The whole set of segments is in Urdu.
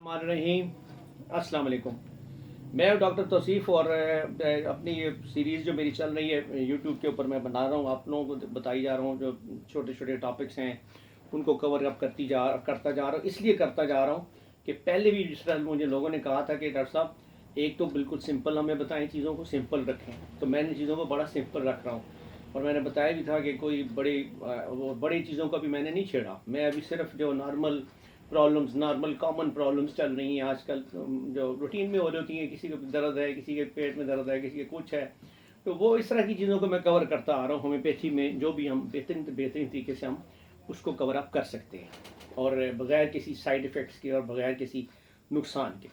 الرحمن الرحیم، السلام علیکم۔ میں ڈاکٹر توصیف، اور اپنی یہ سیریز جو میری چل رہی ہے یوٹیوب کے اوپر میں بنا رہا ہوں، آپ لوگوں کو بتائی جا رہا ہوں جو چھوٹے چھوٹے ٹاپکس ہیں ان کو کور اپ کرتا جا رہا ہوں۔ اس لیے کرتا جا رہا ہوں کہ پہلے بھی جس طرح مجھے لوگوں نے کہا تھا کہ ڈاکٹر صاحب ایک تو بالکل سمپل ہمیں بتائیں، چیزوں کو سمپل رکھیں، تو میں نے چیزوں کو بڑا سمپل رکھ رہا ہوں۔ اور میں نے بتایا بھی تھا کہ کوئی بڑی چیزوں کا بھی میں نے نہیں چھیڑا، میں ابھی صرف جو نارمل کامن پرابلمس چل رہی ہیں آج کل، جو روٹین میں ہو رہی ہیں، کسی کو درد ہے، کسی کے پیٹ میں درد ہے، کسی کے کچھ ہے، تو وہ اس طرح کی چیزوں کو میں کور کرتا آ رہا ہوں۔ ہومیوپیتھی میں جو بھی ہم بہترین طریقے سے ہم اس کو کور اپ کر سکتے ہیں، اور بغیر کسی سائیڈ افیکٹس کے اور بغیر کسی نقصان کے۔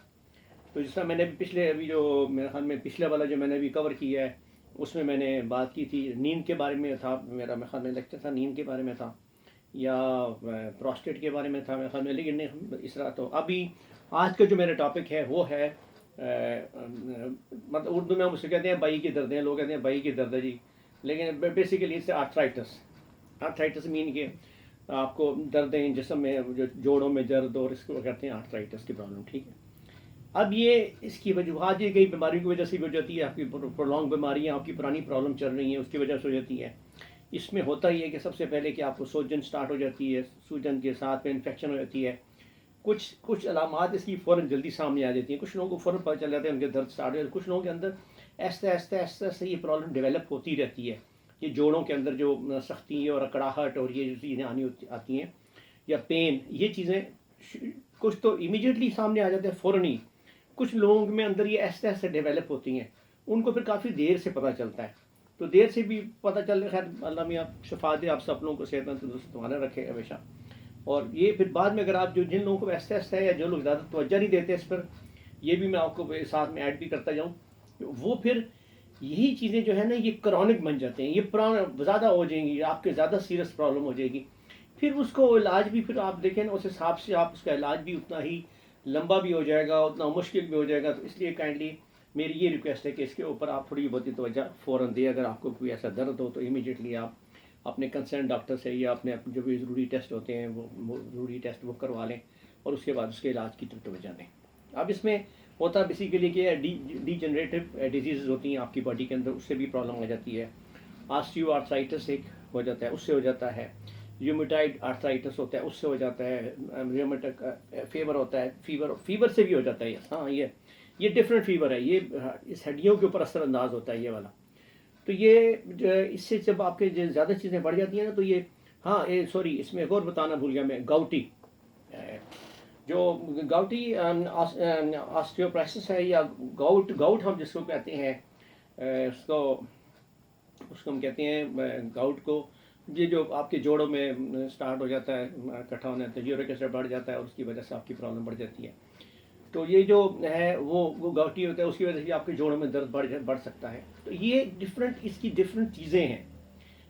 تو جس طرح میں نے ابھی جو میرے خیال میں پچھلے والا جو میں نے ابھی کور کیا ہے، اس میں میں نے بات کی تھی نیند کے بارے میں تھا، میرا خیال میں لیکچر تھا نیند کے بارے میں تھا، یا پراسٹیٹ کے بارے میں تھا میرے خیال میں، لیکن اس طرح تو ابھی آج کا جو میرا ٹاپک ہے وہ ہے مطلب اردو میں ہم اسے کہتے ہیں بائی کی دردیں، لوگ کہتے ہیں بائی کی درد ہے جی، لیکن بیسیکلی اس سے آرتھرائٹس مین کہ آپ کو درد ہیں جسم میں، جو جوڑوں میں درد، اور اس کو کہتے ہیں آرتھرائٹس کی پرابلم، ٹھیک ہے۔ اب یہ اس کی وجوہات یہ کئی بیماریوں کی وجہ سے بھی ہو جاتی ہے، آپ کی پرولونگ بیماریاں، آپ کی پرانی پرابلم چل رہی ہیں اس کی وجہ سے ہو جاتی ہے۔ اس میں ہوتا ہی ہے کہ سب سے پہلے کہ آپ کو سوجن سٹارٹ ہو جاتی ہے، سوجن کے ساتھ میں انفیکشن ہو جاتی ہے، کچھ علامات اس کی فوراً جلدی سامنے آ جاتی ہیں، کچھ لوگوں کو فوراً پتہ چل جاتا ہے ان کے درد سٹارٹ ہو جاتے ہیں، کچھ لوگوں کے اندر ایستے یہ پرابلم ڈیولپ ہوتی رہتی ہے، یہ جوڑوں کے اندر جو سختی اور اکڑاہٹ اور یہ جو چیزیں آتی ہیں یا پین، یہ چیزیں کچھ تو امیڈیٹلی سامنے آ جاتے ہیں فوراً ہی، کچھ لوگوں میں اندر یہ ایسے ڈیولپ ہوتی ہیں، ان کو پھر کافی دیر سے پتہ چلتا ہے۔ تو دیر سے بھی پتہ چل رہا ہے، خیر اللہ میاں شفا دے، آپ سب لوگوں کو صحت مند تندرست رکھے ہمیشہ۔ اور یہ پھر بعد میں اگر آپ جن لوگوں کو ایسا ہے یا جو لوگ زیادہ توجہ نہیں دیتے اس پر، یہ بھی میں آپ کو ساتھ میں ایڈ بھی کرتا جاؤں، وہ پھر یہی چیزیں جو ہے نا یہ کرونک بن جاتے ہیں، یہ زیادہ ہو جائیں گی، آپ کے زیادہ سیریس پرابلم ہو جائے گی، پھر اس کو علاج بھی پھر آپ دیکھیں نا اس حساب سے آپ اس کا علاج بھی اتنا ہی لمبا بھی ہو جائے گا، اتنا مشکل بھی ہو جائے گا۔ تو اس لیے کائنڈلی میری یہ ریکویسٹ ہے کہ اس کے اوپر آپ تھوڑی بہت توجہ فوراً دیں۔ اگر آپ کو کوئی ایسا درد ہو تو امیڈیٹلی آپ اپنے کنسرن ڈاکٹر سے یا اپنے جو بھی ضروری ٹیسٹ ہوتے ہیں وہ ضروری ٹیسٹ وہ کروا لیں، اور اس کے بعد اس کے علاج کی طرف توجہ دیں۔ اب اس میں ہوتا بیسیکلی کہ ڈی جنریٹو ڈیزیزز ہوتی ہیں آپ کی باڈی کے اندر، اس سے بھی پرابلم ہو جاتی ہے۔ آسٹیو آرتھرائٹس ایک ہو جاتا ہے، اس سے ہو جاتا ہے، ریومیٹائڈ آرتھرائٹس ہوتا ہے، اس سے ہو جاتا ہے، ریومیٹک فیور ہوتا ہے، فیور سے بھی ہو جاتا ہے۔ ہاں یہ ڈفرینٹ فیور ہے، یہ اس ہڈیوں کے اوپر اثر انداز ہوتا ہے یہ والا۔ تو یہ اس سے جب آپ کے زیادہ چیزیں بڑھ جاتی ہیں نا تو یہ سوری اس میں ایک اور بتانا بھول گیا میں، گاؤٹی آسٹیوپرائسس ہے، یا گاؤٹ ہم جس کو کہتے ہیں، اس کو ہم کہتے ہیں گاؤٹ کو، یہ جو آپ کے جوڑوں میں سٹارٹ ہو جاتا ہے اکٹھا ہونے، تو یورک ایسڈ بڑھ جاتا ہے اور اس کی وجہ سے آپ کی پرابلم بڑھ جاتی ہے۔ تو یہ جو ہے وہ گاؤٹی ہوتا ہے، اس کی وجہ سے آپ کے جوڑوں میں درد بڑھ سکتا ہے۔ تو یہ اس کی ڈفرینٹ چیزیں ہیں۔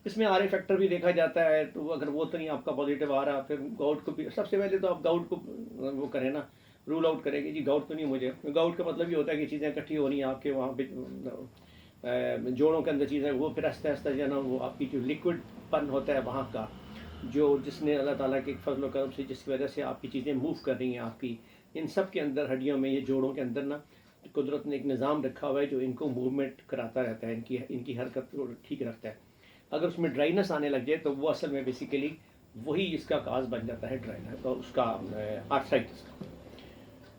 اس میں RA فیکٹر بھی دیکھا جاتا ہے، تو اگر وہ تو نہیں آپ کا پازیٹیو آ رہا، پھر گاؤٹ کو بھی سب سے پہلے تو آپ گاؤٹ کو وہ کریں نا، رول آؤٹ کریں گے جی گاؤٹ تو نہیں مجھے۔ گاؤٹ کا مطلب یہ ہوتا ہے کہ چیزیں اکٹھی ہو رہی ہیں آپ کے وہاں پہ جوڑوں کے اندر چیزیں، وہ پھر آہستہ جو ہے نا وہ آپ کی جو لیکوڈ پن ہوتا ہے وہاں کا، جس نے اللہ تعالیٰ کے فضل و کرم سے جس کی وجہ سے آپ کی چیزیں موو کر رہی ہیں آپ کی، ان سب کے اندر ہڈیوں میں، یہ جوڑوں کے اندر نا قدرت نے ایک نظام رکھا ہوا ہے جو ان کو موومنٹ کراتا رہتا ہے، ان کی حرکت کو ٹھیک رکھتا ہے۔ اگر اس میں ڈرائینس آنے لگ جائے تو وہ اصل میں بیسیکلی وہی اس کا کاز بن جاتا ہے ڈرائنس، اور اس کا آرتھرائٹس کا۔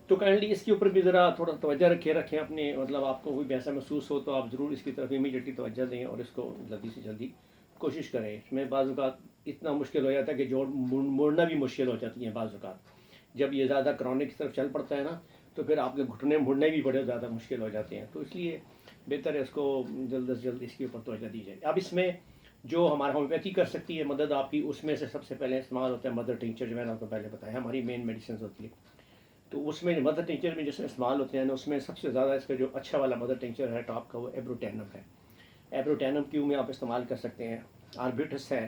تو کائنڈلی اس کے اوپر بھی ذرا تھوڑا توجہ رکھیں اپنے، مطلب آپ کو کوئی ایسا محسوس ہو تو آپ ضرور اس کی طرف امیڈیٹلی توجہ دیں، اور اس کو جلدی سے جلدی کوشش کریں۔ اس میں بعض اوقات اتنا مشکل ہو جاتا ہے کہ جوڑ موڑنا بھی مشکل ہو جاتی ہیں بعض اوقات، جب یہ زیادہ کرونک کی طرف چل پڑتا ہے نا، تو پھر آپ کے گھٹنے مڑنے بھی بڑے زیادہ مشکل ہو جاتے ہیں۔ تو اس لیے بہتر ہے اس کو جلد از جلد اس کے اوپر توجہ دی جائے۔ اب اس میں جو ہمارا ہومیوپیتھی کر سکتی ہے مدد آپ کی، اس میں سے سب سے پہلے استعمال ہوتا ہے مدر ٹنکچر، جو میں نے آپ کو پہلے بتایا ہماری مین میڈیسنز ہوتی ہے۔ تو اس میں مدر ٹنکچر میں جیسے استعمال ہوتے ہیں نا، اس میں سب سے زیادہ اس کا جو اچھا والا مدر ٹنکچر ہے ٹاپ کا، وہ ایبروٹینم ہے۔ ایبروٹینم کیو میں آپ استعمال کر سکتے ہیں، آربیٹس ہے،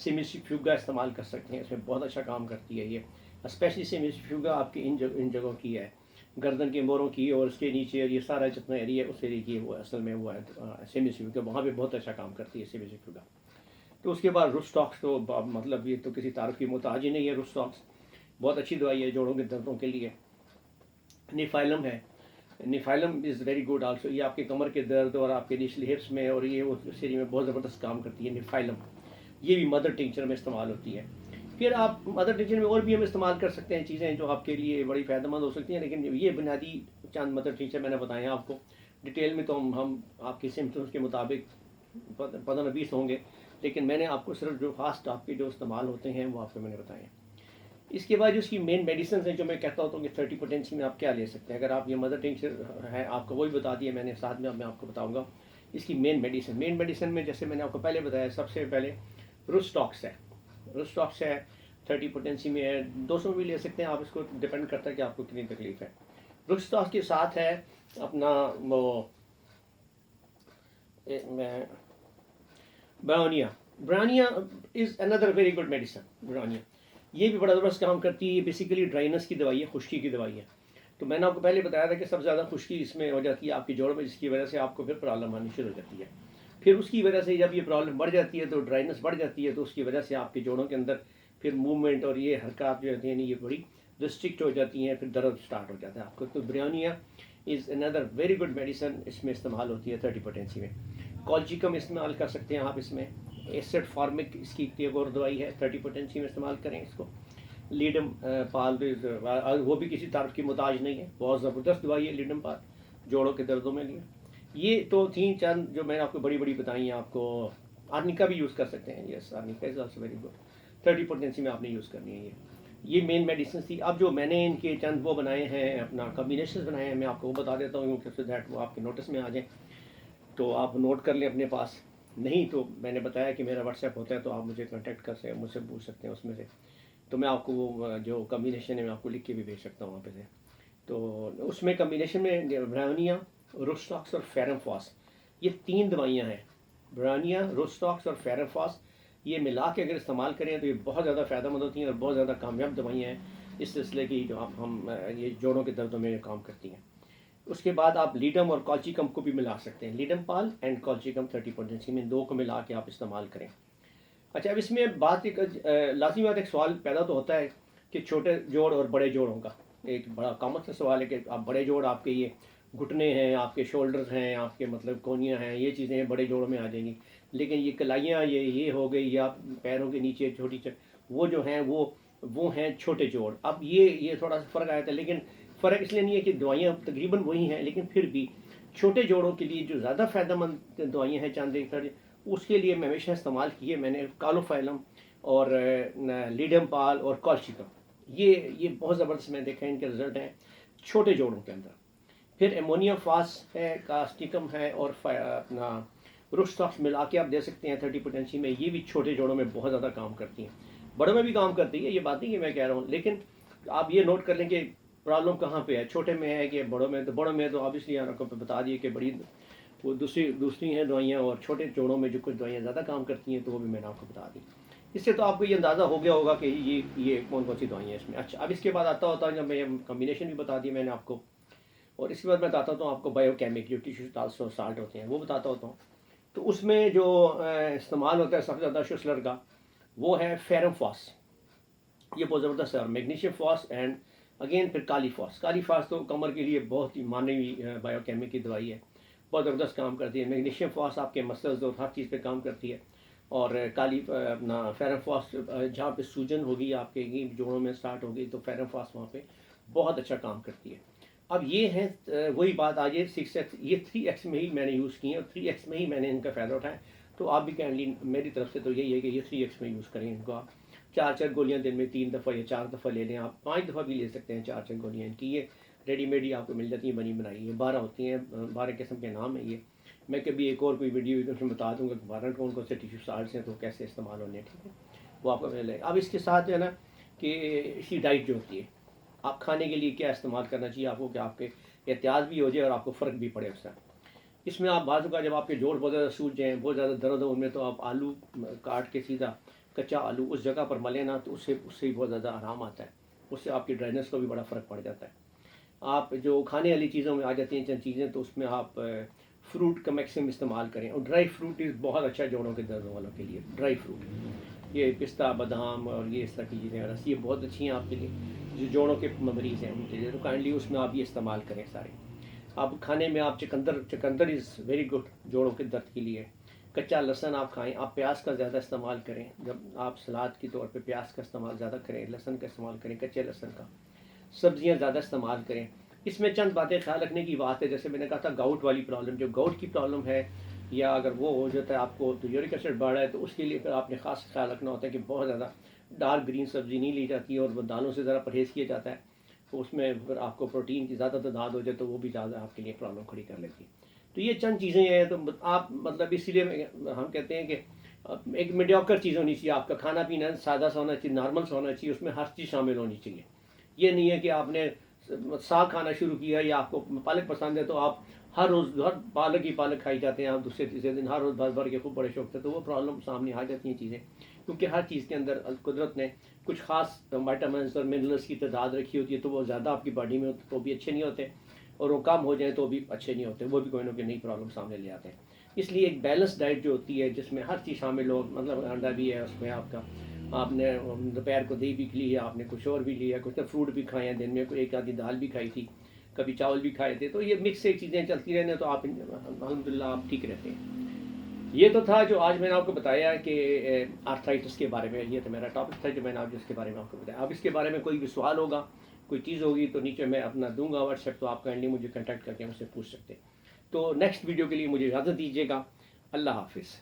سیمیسیفیوگا استعمال کر سکتے ہیں، اس میں بہت اچھا کام کرتی ہے یہ، اسپیشلی سیمیسیفیوگا آپ کی ان جگہوں کی ہے، گردن کے موڑوں کی اور اس کے نیچے، یہ سارا جتنا ایریا ہے اس ایریا کی وہ اصل میں وہ ہے سیمیسیفیوگا، وہاں پہ بہت اچھا کام کرتی ہے سیمیسیفیوگا۔ تو اس کے بعد روسٹاکس، تو مطلب یہ تو کسی تعارف کی محتاج ہی نہیں ہے، روسٹاکس بہت اچھی دوائی ہے جوڑوں کے دردوں کے لیے۔ نیفائلم ہے. نیفائلم از ویری گڈ آلسو. یہ آپ کے کمر کے درد اور آپ کے نیچلی ہپس میں اور یہ اس ایریا میں بہت زبردست کام کرتی ہے نیفائلم. یہ بھی مدر ٹنکچر میں استعمال ہوتی ہے. پھر آپ مدر ٹنکچر میں اور بھی ہم استعمال کر سکتے ہیں چیزیں جو آپ کے لیے بڑی فائدہ مند ہو سکتی ہیں, لیکن یہ بنیادی چند مدر ٹنکچر میں نے بتائے ہیں آپ کو. ڈیٹیل میں تو ہم آپ کی سمپٹمس کے مطابق 15-20 ہوں گے, لیکن میں نے آپ کو صرف جو فاسٹ آپ کے جو استعمال ہوتے ہیں وہ آپ کو میں نے بتائے ہیں. اس کے بعد جو اس کی مین میڈیسنز ہیں جو میں کہتا ہوتا ہوں کہ 30 پوٹینسی میں آپ کیا لے سکتے ہیں. اگر آپ یہ مدر ٹنکچر ہے آپ کو وہی بتا دیا میں نے, ساتھ میں آپ کو بتاؤں گا اس کی مین میڈیسن میں جیسے میں نے آپ کو پہلے بتایا سب سے پہلے روسٹاکس ہے. روسٹاکس ہے 30 پوٹینسی میں ہے, 200 میں بھی لے سکتے ہیں آپ, اس کو ڈپینڈ کرتا ہے کہ آپ کو کتنی تکلیف ہے. روسٹاکس کے ساتھ ہے اپنا وہ برانیا. برانیا از اندر ویری گڈ میڈیسن. برانیا یہ بھی بڑا زبردست کام کرتی ہے. یہ بیسیکلی ڈرائنس کی دوائی ہے, خشکی کی دوائی ہے. تو میں نے آپ کو پہلے بتایا تھا کہ سب سے زیادہ خشکی اس میں ہو جاتی ہے آپ کی جوڑوں میں, جس کی وجہ سے آپ کو پھر پرابلم آنی شروع ہو جاتی ہے. پھر اس کی وجہ سے جب یہ پرابلم بڑھ جاتی ہے تو ڈرائنس بڑھ جاتی ہے, تو اس کی وجہ سے آپ کے جوڑوں کے اندر پھر موومنٹ اور یہ حرکات جو ہوتی ہیں یہ بڑی ریسٹرکٹ ہو جاتی ہیں, پھر درد اسٹارٹ ہو جاتا ہے آپ کو. تو برانیا از اندر ویری گڈ میڈیسن, اس میں استعمال ہوتی ہے 30 پوٹینسی میں. کالچیکم استعمال کر سکتے ہیں آپ اس میں. ایسڈ فارمک اس کی ایک اور دوائی ہے, 30 پوٹینسی میں استعمال کریں اس کو. لیڈم پال وہ بھی کسی تعارف کی محتاج نہیں ہے, بہت زبردست دوائی ہے لیڈم پال جوڑوں کے دردوں میں لیے. یہ تو تھیں چند جو میں نے آپ کو بڑی بڑی بتائی ہیں. آپ کو آرنیکا بھی یوز کر سکتے ہیں. Yes, arnica is also very good. 30 potency میں آپ نے یوز کرنی ہے. یہ مین میڈیسنس تھی. اب جو میں نے ان کے چند وہ بنائے ہیں, اپنا کمبینیشنز بنائے ہیں, میں آپ کو وہ بتا دیتا ہوں کہ دیٹ وہ آپ کے نوٹس میں آ جائیں تو آپ نوٹ کر لیں اپنے پاس. نہیں تو میں نے بتایا کہ میرا واٹس ایپ ہوتا ہے تو آپ مجھے کانٹیکٹ کر سکتے, مجھ سے پوچھ سکتے ہیں اس میں سے. تو میں آپ کو وہ جو کمبینیشن ہے میں آپ کو لکھ کے بھی بھیج سکتا ہوں وہاں پہ سے. تو اس میں کمبینیشن میں برانیا, روسٹاکس اور فیرمفاس, یہ 3 دوائیاں ہیں. برانیا, روسٹاکس اور فیرمفاس, یہ ملا کے اگر استعمال کریں تو یہ بہت زیادہ فائدہ مند ہوتی ہیں اور بہت زیادہ کامیاب دوائیاں ہیں اس سلسلے کی جو ہم یہ جوڑوں کے دردوں میں کام کرتی ہیں. اس کے بعد آپ لیڈم اور کالچیکم کو بھی ملا سکتے ہیں. لیڈم پال اینڈ کالچیکم 30 پوٹینسی میں, 2 کو ملا کے آپ استعمال کریں. اچھا, اب اس میں بات ایک لازمی بات, ایک سوال پیدا تو ہوتا ہے کہ چھوٹے جوڑ اور بڑے جوڑوں کا. ایک بڑا کامن سا سوال ہے کہ آپ بڑے جوڑ آپ کے یہ گھٹنے ہیں, آپ کے شولڈرز ہیں, آپ کے مطلب کونیاں ہیں, یہ چیزیں بڑے جوڑوں میں آ جائیں گی. لیکن یہ کلائیاں یہ ہو گئی یا پیروں کے نیچے چھوٹی وہ جو ہیں وہ ہیں چھوٹے جوڑ. اب یہ تھوڑا سا فرق آیا تھا, لیکن فرق اس لیے نہیں ہے کہ دوائیاں تقریباً وہی ہیں, لیکن پھر بھی چھوٹے جوڑوں کے لیے جو زیادہ فائدہ مند دوائیاں ہیں چاند ایک اس کے لیے میں ہمیشہ استعمال کیے میں نے کالوفائلم اور لیڈم پال اور کالچیکم. یہ بہت زبردست میں دیکھا ان کے رزلٹ ہیں چھوٹے جوڑوں کے اندر. پھر ایمونیم فاس ہے, کاسٹیکم ہے اور اپنا روسٹاکس ملا کے آپ دے سکتے ہیں 30 پوٹینسی میں. یہ بھی چھوٹے جوڑوں میں بہت زیادہ کام کرتی ہیں, بڑوں میں بھی کام کرتی ہے, یہ بات نہیں کہ میں کہہ رہا ہوں, لیکن آپ یہ نوٹ کر لیں کہ پرابلم کہاں پہ ہے, چھوٹے میں ہے کہ بڑوں میں. تو بڑوں میں تو آبویسلی آپ کو بتا دیے کہ بڑی وہ دوسری ہیں دوائیاں, اور چھوٹے جوڑوں میں جو کچھ دوائیاں زیادہ کام کرتی ہیں تو وہ بھی میں نے آپ کو بتا دی. اس سے تو آپ کو یہ اندازہ ہو گیا ہوگا کہ یہ کون سی دوائیاں ہیں اس میں. اچھا, اب اس کے بعد آتا ہوتا ہے جب میں کمبینیشن بھی بتا دی میں نے آپ کو, اور اس کے بعد میں بتاتا ہوں آپ کو بایو کیمک جو ٹیشو سالٹ ہوتے ہیں وہ بتاتا ہوتا ہوں. تو اس میں جو استعمال ہوتا ہے سب سے زیادہ شسلر کا وہ ہے فیرم فاس. یہ بہت زبردست ہے. اور میگنیشیم فاس اینڈ اگین پھر کالی فاس. کالی فاس تو کمر کے لیے بہت ہی مانوی بایو کیمک کی دوائی ہے, بہت زبردست کام کرتی ہے. میگنیشیم فاس آپ کے مسلز اور ہر چیز پہ کام کرتی ہے. اور کالی اپنا فیرم فاس جہاں پہ سوجن ہوگی آپ کے جوڑوں میں اسٹارٹ ہوگی تو فیرم فاس وہاں پہ بہت اچھا کام کرتی ہے. اب یہ ہے وہی بات آ جائے 6x, یہ 3x میں ہی میں نے یوز کی ہیں اور 3x میں ہی میں نے ان کا فائدہ اٹھایا. تو آپ بھی کائنڈلی میری طرف سے تو یہی ہے کہ یہ 3x میں یوز کریں ان کو. آپ 4 گولیاں دن میں 3 دفعہ یا 4 دفعہ لے لیں, آپ 5 دفعہ بھی لے سکتے ہیں 4 گولیاں ان کی. یہ ریڈی میڈ ہی آپ کو مل جاتی ہیں بنی بنائی. یہ 12 ہوتی ہیں, 12 قسم کے نام ہیں. یہ میں کبھی ایک اور کوئی ویڈیو اس میں بتا دوں گا کہ 12 کون سے ٹیشو سالٹس ہیں تو کیسے استعمال ہونے ہیں, ٹھیک ہے, وہ آپ کو مل جائے. اب اس کے ساتھ جو ہے نا کہ اسی ڈائٹ جو ہوتی ہے آپ کھانے کے لیے کیا استعمال کرنا چاہیے آپ کو کہ آپ کے احتیاط بھی ہو جائے اور آپ کو فرق بھی پڑے اس کا. اس میں آپ بازو کا جب آپ کے جوڑ بہت زیادہ سوج جائیں, بہت زیادہ درد ہو ان میں, تو آپ آلو کاٹ کے سیدھا کچا آلو اس جگہ پر ملیں نا تو اس سے ہی بہت زیادہ آرام آتا ہے. اس سے آپ کی ڈرائنس کو بھی بڑا فرق پڑ جاتا ہے. آپ جو کھانے والی چیزوں میں آ جاتی ہیں چند چیزیں, تو اس میں آپ فروٹ کا میکسیمم استعمال کریں. اور ڈرائی فروٹ از بہت اچھا جوڑوں کے دردوں والوں کے لیے. ڈرائی فروٹ یہ پستہ بادام اور یہ اس طرح کی چیزیں یہ بہت اچھی ہیں آپ کے لیے. جو جوڑوں کے مریض ہیں ان کے لیے، تو کائنڈلی اس میں آپ یہ استعمال کریں سارے. آپ کھانے میں آپ چقندر از ویری گڈ جوڑوں کے درد کے لیے. کچا لہسن آپ کھائیں. آپ پیاز کا زیادہ استعمال کریں. جب آپ سلاد کے طور پہ پیاز کا استعمال زیادہ کریں، لہسن کا استعمال کریں، کچے لہسن کا. سبزیاں زیادہ استعمال کریں. اس میں چند باتیں خیال رکھنے کی بات ہے، جیسے میں نے کہا تھا گاؤٹ والی پرابلم، جو گاؤٹ کی پرابلم ہے یا اگر وہ ہو جاتا ہے آپ کو تو یورک ایسڈ بڑھ رہا ہے، تو اس کے لیے پھر آپ نے خاص خیال رکھنا ہوتا ہے کہ بہت زیادہ ڈارک گرین سبزی نہیں لی جاتی ہے، اور وہ دالوں سے ذرا پرہیز کیا جاتا ہے. تو اس میں اگر آپ کو پروٹین کی زیادہ تعداد ہو جائے تو وہ بھی زیادہ آپ کے لیے پرابلم کھڑی کر لیتی ہے. تو یہ چند چیزیں ہیں. تو آپ مطلب اسی لیے ہم کہتے ہیں کہ ایک میڈیوکر چیز ہونی چاہیے. آپ کا کھانا پینا سادہ سا ہونا چاہیے، نارمل سا ہونا چاہیے، اس میں ہر چیز شامل ہونی چاہیے. یہ نہیں ہے کہ آپ نے ساگ کھانا شروع کیا یا آپ کو پالک پسند ہے تو آپ ہر روز ہر پالک ہی پالک کھائی جاتے ہیں، آپ دوسرے تیسرے دن ہر روز بھر بھر کے خوب بڑے شوق سے، تو وہ پرابلم سامنے آ جاتی ہیں چیزیں. کیونکہ ہر چیز کے اندر قدرت نے کچھ خاص وائٹامنس اور منرلس کی تعداد رکھی ہوتی ہے، تو وہ زیادہ آپ کی باڈی میں تو بھی اچھے نہیں ہوتے، اور وہ کم ہو جائیں تو بھی اچھے نہیں ہوتے، وہ بھی کوئی نہ کوئی نئی پرابلم سامنے لے آتے ہیں. اس لیے ایک بیلنس ڈائٹ جو ہوتی ہے جس میں ہر چیز شامل ہو، مطلب انڈا بھی ہے اس میں، آپ نے دوپہر کو دہی بھی لی ہے، آپ نے کچھ اور بھی لیا، کچھ فروٹ بھی کھائے ہیں دن میں، کوئی ایک آدھی دال بھی کھائی تھی، کبھی چاول بھی کھائے تھے. تو یہ مکس سے چیزیں چلتی رہنے تو آپ الحمدللہ آپ ٹھیک رہتے ہیں. یہ تو تھا جو آج میں نے آپ کو بتایا کہ آرتھرائٹس کے بارے میں. یہ تو میرا ٹاپک تھا جو میں نے آپ جس کے بارے میں آپ کو بتایا. اب اس کے بارے میں کوئی بھی سوال ہوگا، کوئی چیز ہوگی تو نیچے میں اپنا دوں گا واٹس ایپ، تو آپ کائنڈلی مجھے کنٹیکٹ کر کے مجھ سے پوچھ سکتے ہیں. تو نیکسٹ ویڈیو کے لیے مجھے اجازت دیجیے گا. اللہ حافظ.